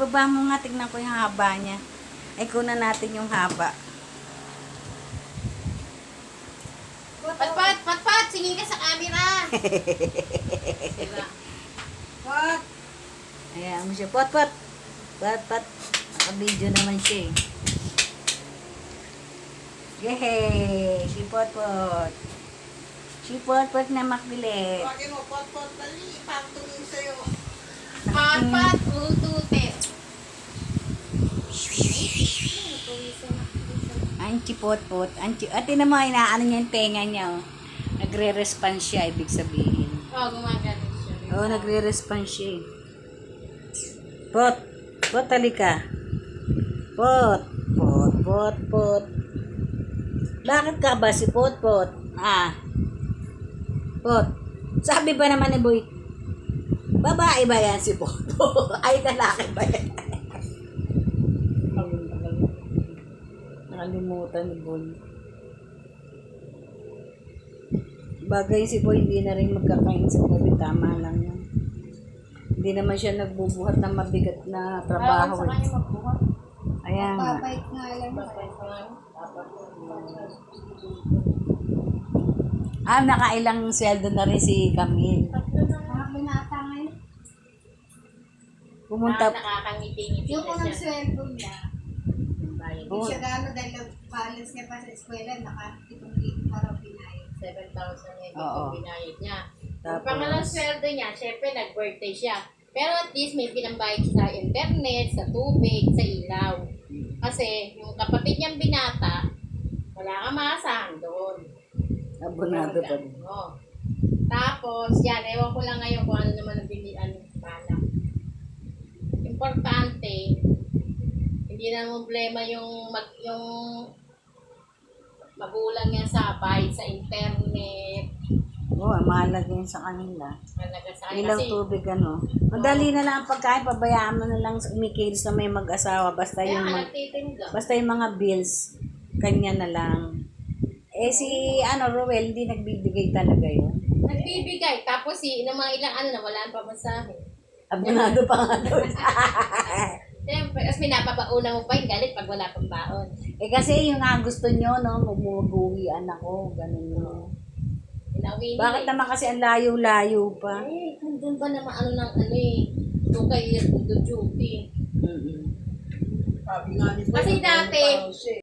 Ibaba mo nga, tignan ko yung haba niya. Ay, kunan natin yung haba. Pat, singin ka sa camera. Sila. Pot! Ayan mo siya. Pot. Naka-video naman siya eh. Yehey! Si Pot. Si Pot na makbilit. Bakit mo, pot, dali. Ipangtulong sa'yo. Pat, ututin. Anchi Pot. Ate naman, inaano niya yung tenga niya. Oh. Nagre-response siya, ibig sabihin. Gumagano siya. Oo, nagre-response siya eh. Pot, halika. Pot. Bakit ka ba si Pot? Ah. Pot. Sabi ba naman ni Boy, babae ba yan si Pot? Ay, lalaki ba yan? Nakalimutan ni Boy. Bagay si Boy, hindi na rin magkakain sa gabi. Tama lang yan. Hindi naman siya nagbubuhat ng mabigat na trabaho. Sa kanya magbuhat. Ayan. Babait nga lang. Nakailang sweldo na rin si Camille. Mga binata ngayon. Pumunta. Nakakangiti-ngiti Yung na unang siya. sweldo niya, Bayad. hindi siya gano'n dahil balance niya pa sa eskwela, naka-itong libo parang pinayos. 7,000 yung Oo. binayad niya. Yung Tapos, pangalang sweldo niya, syempre nag-birthday siya. Pero at least may pinambayad siya sa internet, sa tubig, sa ilaw. Kasi yung kapatid niyang binata, wala kang maasahan doon. abonado pa din. Oo. Tapos, yan, ewan ko lang ngayon kung ano naman ang bilian ng bala. Importante, hindi na problema yung magulang niya sa bayad sa internet. Oo, mahalaga yun sa kanila. Talaga sa kanila. Ilaw, Kasi, tubig, ano. Madali na lang ang pagkain, pabayaan mo na lang umikilos na may mag-asawa. Basta kaya yung, nga, nagtitinda. basta yung mga bills, kanya na lang. Si Roel, hindi nagbibigay talaga yun. Nagbibigay. Tapos ng mga ilang ano na, wala pa masahe. Abonado pa nga doon. Siyempre, tapos pinapabauna mo pa yung galit pag wala pang baon. Kasi yung nga gusto nyo, no, mag-uwian ako, ganun yun. Inawin nila Bakit naman kasi ang layo-layo pa? nandun ba naman ano ng ano doon kay duty. Mm-mm. Sabi nga ni Boy, Kasi dati, siya.